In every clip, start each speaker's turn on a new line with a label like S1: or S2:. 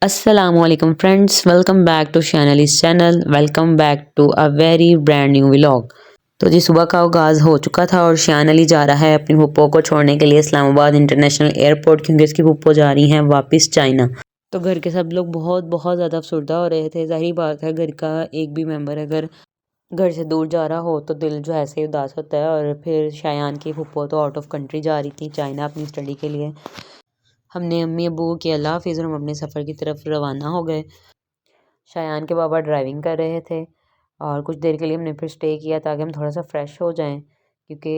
S1: Assalamualaikum friends, welcome back to Shanalis channel, welcome back to a very brand new vlog। तो जी सुबह का आगाज़ हो चुका था और शान अली जा रहा है अपनी पुप्पो को छोड़ने के लिए इस्लामाबाद इंटरनेशनल एयरपोर्ट, क्योंकि उसकी पुप्पो जा रही हैं वापस चाइना। तो घर के सब लोग बहुत बहुत ज़्यादा अफसरदा हो रहे थे। ज़ाहिर बात है, घर का एक भी मेंबर अगर घर से दूर जा रहा हो तो दिल जो ऐसे ही उदास होता है। और फिर शायान की पुप्पो तो आउट ऑफ कंट्री जा रही थी चाइना अपनी स्टडी के लिए। हमने अम्मी अबू के अल्लाह हाफिज़ और हम अपने सफ़र की तरफ रवाना हो गए। शायान के बाबा ड्राइविंग कर रहे थे और कुछ देर के लिए हमने फिर स्टे किया ताकि हम थोड़ा सा फ्रेश हो जाएं, क्योंकि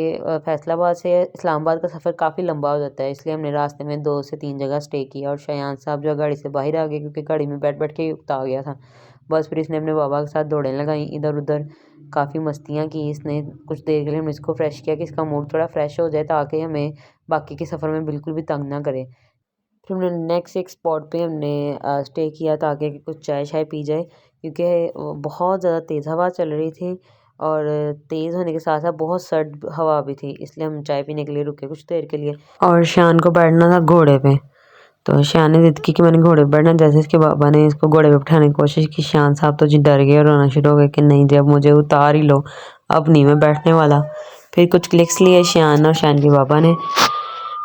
S1: फैसलाबाद से इस्लामाबाद का सफ़र काफ़ी लंबा हो जाता है। इसलिए हमने रास्ते में 2 से 3 जगह स्टे किया और शायान साहब जो गाड़ी से बाहर आ गए, क्योंकि गाड़ी में बैठ बैठ के ही उकता गया था। बस फिर इसने अपने बाबा के साथ दौड़ें लगाई इधर उधर, काफ़ी मस्तियाँ की इसने। कुछ देर के लिए हमने इसको फ्रेश किया कि इसका मूड थोड़ा फ्रेश हो जाए ताकि हमें बाकी के सफ़र में बिल्कुल भी तंग ना करे। फिर हमने नेक्स्ट एक स्पॉट पे हमने स्टे किया ताकि कुछ चाय शाय पी जाए, क्योंकि बहुत ज़्यादा तेज़ हवा चल रही थी और तेज़ होने के साथ साथ बहुत सर्द हवा भी थी। इसलिए हम चाय पीने के लिए रुके कुछ देर के लिए। और शान को बैठना था घोड़े पे, तो शान ने जिद की कि मैंने घोड़े पे बैठना। जैसे इसके बाबा ने इसको घोड़े पे बैठाने की कोशिश की, शान साहब तो जी डर गए और रोना शुरू हो गए कि नहीं जब मुझे उतार ही लो, अब नहीं मैं बैठने वाला। फिर कुछ क्लिक्स लिए शान और शान के बाबा ने।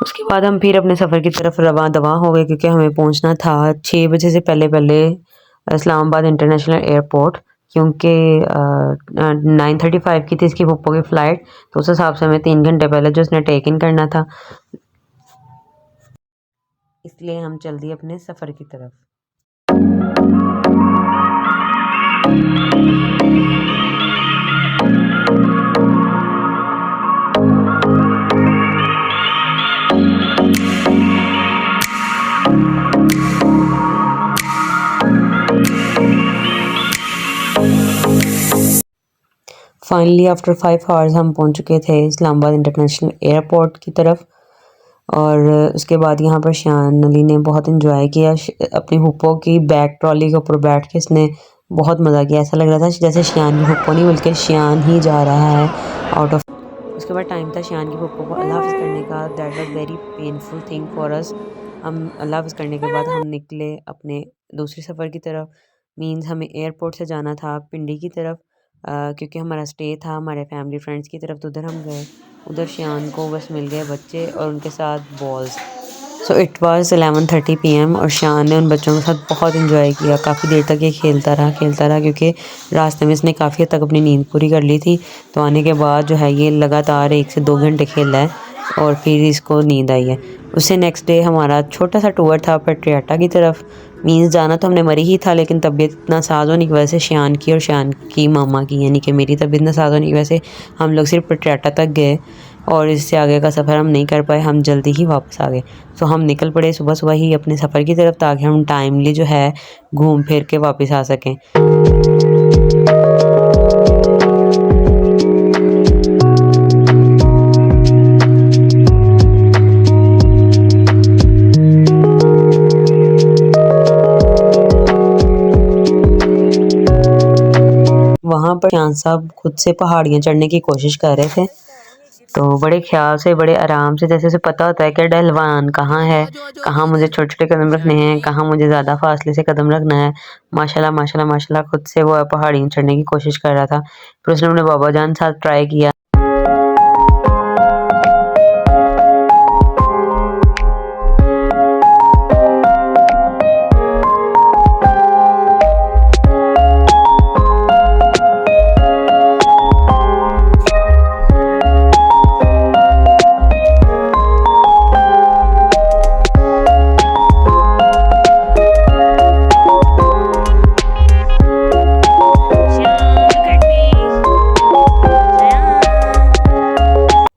S1: उसके बाद हम फिर अपने सफ़र की तरफ रवां दवां हो गए, क्योंकि हमें पहुंचना था 6 बजे से पहले पहले इस्लामाबाद इंटरनेशनल एयरपोर्ट, क्योंकि 9:35 की थी इसकी पुप्पो की फ़्लाइट। तो उस हिसाब से हमें 3 घंटे पहले जो उसने टेक इन करना था, इसलिए हम चल दिए अपने सफ़र की तरफ। फाइनली आफ्टर 5 आवर्स हम पहुंच चुके थे इस्लामाबाद इंटरनेशनल एयरपोर्ट की तरफ। और उसके बाद यहाँ पर शान अली ने बहुत इन्जॉय किया। अपनी हुप्पो की बैक ट्रॉली के ऊपर बैठ के इसने बहुत मज़ा किया। ऐसा लग रहा था जैसे शान की हुप्पो नहीं बल्कि शान ही जा रहा है आउट ऑफ। उसके बाद टाइम था शान की हुप्पो को अल्लाह हाफ़िज़ करने का। That was very painful thing for us. हम अल्लाह हाफ़िज़ करने के बाद हम निकले अपने दूसरे सफ़र की तरफ। मीन्स हमें एयरपोर्ट से जाना था पिंडी की तरफ, क्योंकि हमारा स्टे था हमारे फैमिली फ्रेंड्स की तरफ। तो उधर हम गए। उधर शान को बस मिल गए बच्चे और उनके साथ balls. So it was 11:30 PM और शान ने उन बच्चों के साथ बहुत इन्जॉय किया। काफ़ी देर तक ये खेलता रहा, क्योंकि रास्ते में इसने काफ़ी हद तक अपनी नींद पूरी कर ली थी। तो आने के बाद जो है ये लगातार 1 से 2 घंटे खेला है और फिर इसको नींद आई है। उससे नेक्स्ट डे हमारा छोटा सा टूर था पेट्रियाटा की तरफ। मीन्स जाना तो हमने मरी ही था, लेकिन तबीयत इतना साज होने की वजह से शान की और शान की मामा की यानी कि मेरी तबीयत इतना साज होने की वजह से हम लोग सिर्फ पेट्रियाटा तक गए और इससे आगे का सफ़र हम नहीं कर पाए। हम जल्दी ही वापस आ गए। तो हम निकल पड़े सुबह सुबह ही अपने सफ़र की तरफ ताकि हम टाइमली जो है घूम फिर के वापस आ सकें। वहाँ पर शान साहब खुद से पहाड़ियाँ चढ़ने की कोशिश कर रहे थे, तो बड़े ख्याल से बड़े आराम से, जैसे उसे पता होता है कि ढलवान कहाँ है, कहाँ मुझे छोटे छोटे कदम रखने हैं, कहाँ मुझे ज़्यादा फासले से कदम रखना है। माशाल्लाह माशाल्लाह माशाल्लाह खुद से वो पहाड़ियाँ चढ़ने की कोशिश कर रहा था। फिर उसने अपने बाबा जान साथ ट्राई किया।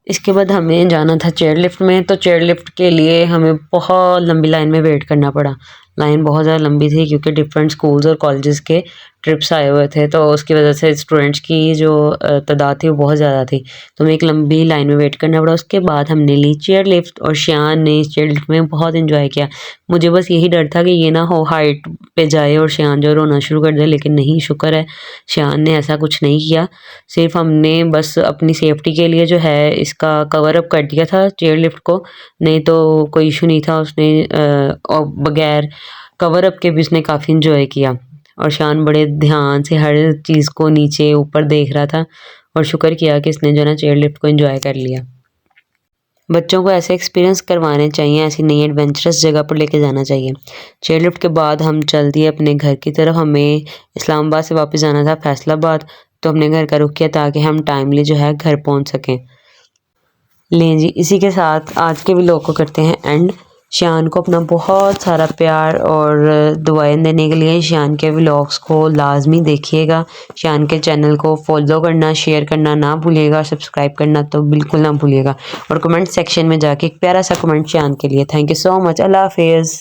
S1: इसके बाद हमें जाना था चेयर लिफ्ट में। तो चेयर लिफ्ट के लिए हमें बहुत लंबी लाइन में वेट करना पड़ा। लाइन बहुत ज़्यादा लंबी थी क्योंकि डिफरेंट स्कूल्स और कॉलेजेस के ट्रिप्स आए हुए थे, तो उसकी वजह से स्टूडेंट्स की जो तादाद थी वो बहुत ज़्यादा थी। तो हमें एक लंबी लाइन में वेट करना पड़ा। उसके बाद हमने ली चेयर लिफ्ट और शान ने इस चेयर लिफ्ट में बहुत इन्जॉय किया। मुझे बस यही डर था कि ये ना हो हाइट पे जाए और शान जो रोना शुरू कर दे, लेकिन नहीं, शुक्र है शान ने ऐसा कुछ नहीं किया। सिर्फ हमने बस अपनी सेफ्टी के लिए जो है इसका कवर अप कर दिया था चेयर लिफ्ट को, नहीं तो कोई इशू नहीं था। उसने बगैर कवर अप के भी उसने काफ़ी इंजॉय किया और शान बड़े ध्यान से हर चीज़ को नीचे ऊपर देख रहा था और शुक्र किया कि इसने जो है ना चेयर लिफ्ट को एंजॉय कर लिया। बच्चों को ऐसे एक्सपीरियंस करवाने चाहिए, ऐसी नई एडवेंचरस जगह पर लेके जाना चाहिए। चेयर लिफ्ट के बाद हम चल दिए अपने घर की तरफ। हमें इस्लामाबाद से वापस जाना था फैसलाबाद, तो हमने घर का रुख किया ताकि हम टाइमली जो है घर पहुंच सकें। लें जी, इसी के साथ आज के व्लॉग को करते हैं एंड। शान को अपना बहुत सारा प्यार और दुआएं देने के लिए शान के व्लॉग्स को लाजमी देखिएगा। शान के चैनल को फॉलो करना, शेयर करना ना भूलिएगा, सब्सक्राइब करना तो बिल्कुल ना भूलिएगा। और कमेंट सेक्शन में जाके एक प्यारा सा कमेंट शान के लिए। Thank you so much. अल्लाह हाफिज़।